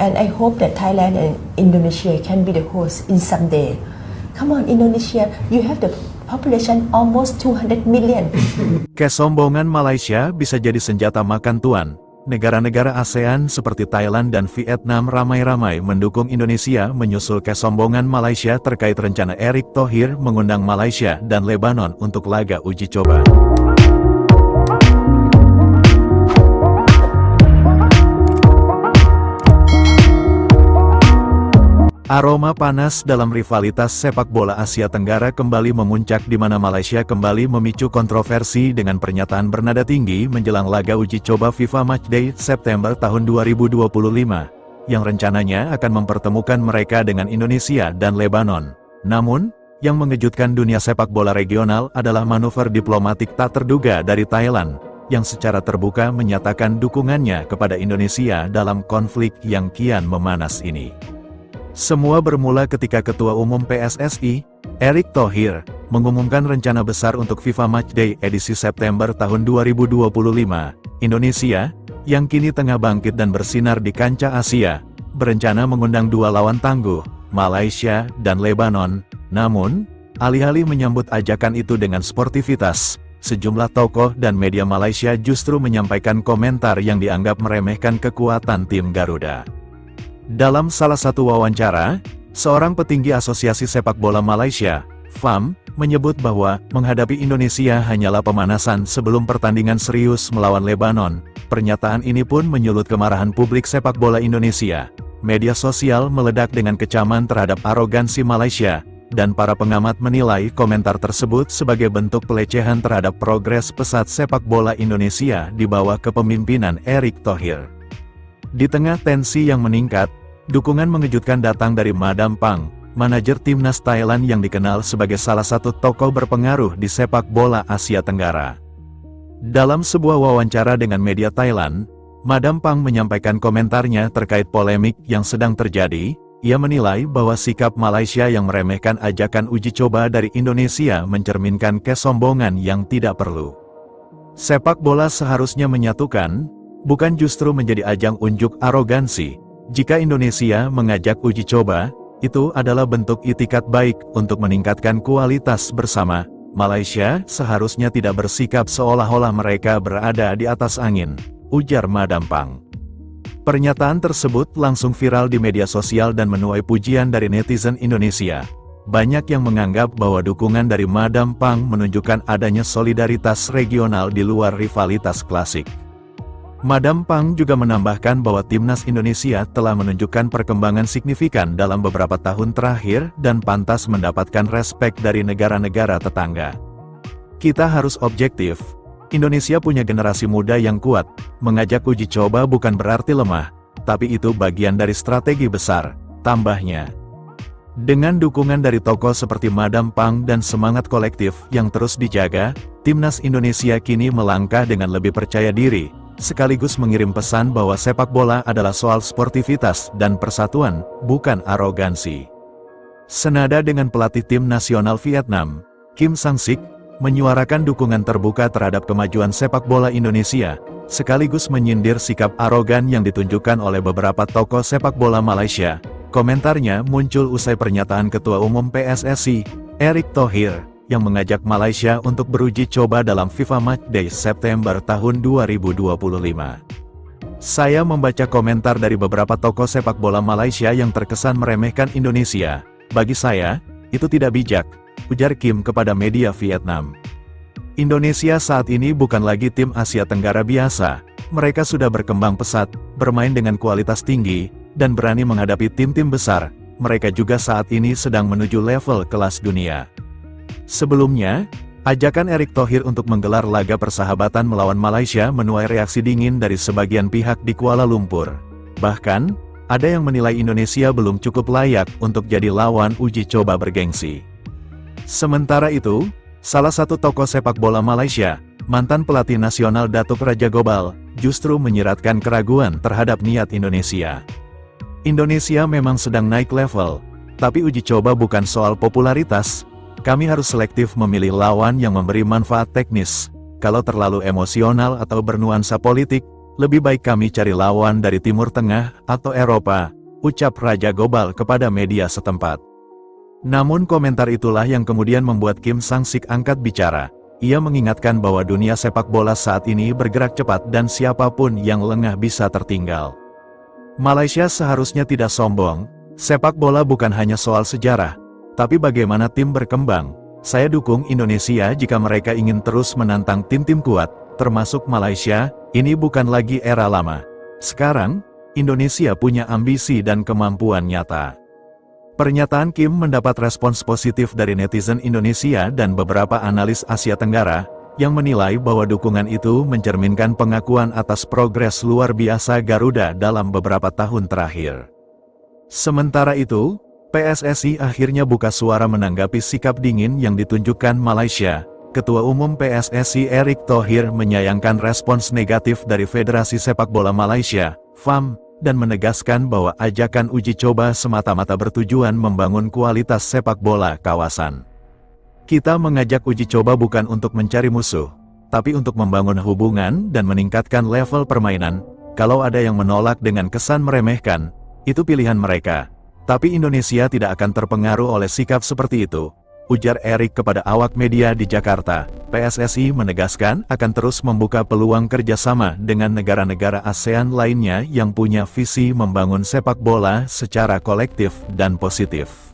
And I hope that Thailand and Indonesia can be the host in some day. Come on, Indonesia, you have the population almost 200 million. Kesombongan Malaysia bisa jadi senjata makan tuan. Negara-negara ASEAN seperti Thailand dan Vietnam ramai-ramai mendukung Indonesia menyusul kesombongan Malaysia terkait rencana Erick Thohir mengundang Malaysia dan Lebanon untuk laga uji coba. Aroma panas dalam rivalitas sepak bola Asia Tenggara kembali memuncak di mana Malaysia kembali memicu kontroversi dengan pernyataan bernada tinggi menjelang laga uji coba FIFA Matchday September tahun 2025, yang rencananya akan mempertemukan mereka dengan Indonesia dan Lebanon. Namun, yang mengejutkan dunia sepak bola regional adalah manuver diplomatik tak terduga dari Thailand, yang secara terbuka menyatakan dukungannya kepada Indonesia dalam konflik yang kian memanas ini. Semua bermula ketika Ketua Umum PSSI, Erick Thohir, mengumumkan rencana besar untuk FIFA Matchday edisi September tahun 2025. Indonesia, yang kini tengah bangkit dan bersinar di kancah Asia, berencana mengundang dua lawan tangguh, Malaysia dan Lebanon. Namun, alih-alih menyambut ajakan itu dengan sportivitas, sejumlah tokoh dan media Malaysia justru menyampaikan komentar yang dianggap meremehkan kekuatan tim Garuda. Dalam salah satu wawancara, seorang petinggi Asosiasi Sepak Bola Malaysia, FAM, menyebut bahwa menghadapi Indonesia hanyalah pemanasan sebelum pertandingan serius melawan Lebanon. Pernyataan ini pun menyulut kemarahan publik sepak bola Indonesia. Media sosial meledak dengan kecaman terhadap arogansi Malaysia, dan para pengamat menilai komentar tersebut sebagai bentuk pelecehan terhadap progres pesat sepak bola Indonesia di bawah kepemimpinan Erick Thohir. Di tengah tensi yang meningkat, dukungan mengejutkan datang dari Madam Pang, manajer timnas Thailand yang dikenal sebagai salah satu tokoh berpengaruh di sepak bola Asia Tenggara. Dalam sebuah wawancara dengan media Thailand, Madam Pang menyampaikan komentarnya terkait polemik yang sedang terjadi. Ia menilai bahwa sikap Malaysia yang meremehkan ajakan uji coba dari Indonesia mencerminkan kesombongan yang tidak perlu. Sepak bola seharusnya menyatukan, bukan justru menjadi ajang unjuk arogansi. Jika Indonesia mengajak uji coba, itu adalah bentuk itikat baik untuk meningkatkan kualitas bersama. Malaysia seharusnya tidak bersikap seolah-olah mereka berada di atas angin, ujar Madam Pang. Pernyataan tersebut langsung viral di media sosial dan menuai pujian dari netizen Indonesia. Banyak yang menganggap bahwa dukungan dari Madam Pang menunjukkan adanya solidaritas regional di luar rivalitas klasik. Madam Pang juga menambahkan bahwa timnas Indonesia telah menunjukkan perkembangan signifikan dalam beberapa tahun terakhir dan pantas mendapatkan respek dari negara-negara tetangga. Kita harus objektif. Indonesia punya generasi muda yang kuat. Mengajak uji coba bukan berarti lemah, tapi itu bagian dari strategi besar, tambahnya. Dengan dukungan dari tokoh seperti Madam Pang dan semangat kolektif yang terus dijaga, timnas Indonesia kini melangkah dengan lebih percaya diri, sekaligus mengirim pesan bahwa sepak bola adalah soal sportivitas dan persatuan, bukan arogansi. Senada dengan pelatih tim nasional Vietnam, Kim Sang-sik, menyuarakan dukungan terbuka terhadap kemajuan sepak bola Indonesia, sekaligus menyindir sikap arogan yang ditunjukkan oleh beberapa tokoh sepak bola Malaysia. Komentarnya muncul usai pernyataan Ketua Umum PSSI, Erick Thohir, yang mengajak Malaysia untuk beruji coba dalam FIFA Matchday September tahun 2025. Saya membaca komentar dari beberapa tokoh sepak bola Malaysia yang terkesan meremehkan Indonesia. Bagi saya, itu tidak bijak, ujar Kim kepada media Vietnam. Indonesia saat ini bukan lagi tim Asia Tenggara biasa. Mereka sudah berkembang pesat, bermain dengan kualitas tinggi, dan berani menghadapi tim-tim besar. Mereka juga saat ini sedang menuju level kelas dunia. Sebelumnya, ajakan Erick Thohir untuk menggelar laga persahabatan melawan Malaysia menuai reaksi dingin dari sebagian pihak di Kuala Lumpur. Bahkan, ada yang menilai Indonesia belum cukup layak untuk jadi lawan uji coba bergengsi. Sementara itu, salah satu tokoh sepak bola Malaysia, mantan pelatih nasional Datuk Raja Gobal, justru menyiratkan keraguan terhadap niat Indonesia. Indonesia memang sedang naik level, tapi uji coba bukan soal popularitas. Kami harus selektif memilih lawan yang memberi manfaat teknis. Kalau terlalu emosional atau bernuansa politik, Lebih baik kami cari lawan dari Timur Tengah atau Eropa, ucap Raja Gobal kepada media setempat. Namun komentar itulah yang kemudian membuat Kim Sang-sik angkat bicara. Ia mengingatkan bahwa dunia sepak bola saat ini bergerak cepat dan siapapun yang lengah bisa tertinggal. Malaysia seharusnya tidak sombong, sepak bola bukan hanya soal sejarah, tapi bagaimana tim berkembang. Saya dukung Indonesia jika mereka ingin terus menantang tim-tim kuat, termasuk Malaysia. Ini bukan lagi era lama. Sekarang, Indonesia punya ambisi dan kemampuan nyata. Pernyataan Kim mendapat respons positif dari netizen Indonesia dan beberapa analis Asia Tenggara, yang menilai bahwa dukungan itu mencerminkan pengakuan atas progres luar biasa Garuda dalam beberapa tahun terakhir. Sementara itu, PSSI akhirnya buka suara menanggapi sikap dingin yang ditunjukkan Malaysia. Ketua Umum PSSI Erick Thohir menyayangkan respons negatif dari Federasi Sepak Bola Malaysia, FAM, dan menegaskan bahwa ajakan uji coba semata-mata bertujuan membangun kualitas sepak bola kawasan. Kita mengajak uji coba bukan untuk mencari musuh, tapi untuk membangun hubungan dan meningkatkan level permainan. Kalau ada yang menolak dengan kesan meremehkan, itu pilihan mereka. Tapi Indonesia tidak akan terpengaruh oleh sikap seperti itu, ujar Erick kepada awak media di Jakarta. PSSI menegaskan akan terus membuka peluang kerjasama dengan negara-negara ASEAN lainnya yang punya visi membangun sepak bola secara kolektif dan positif.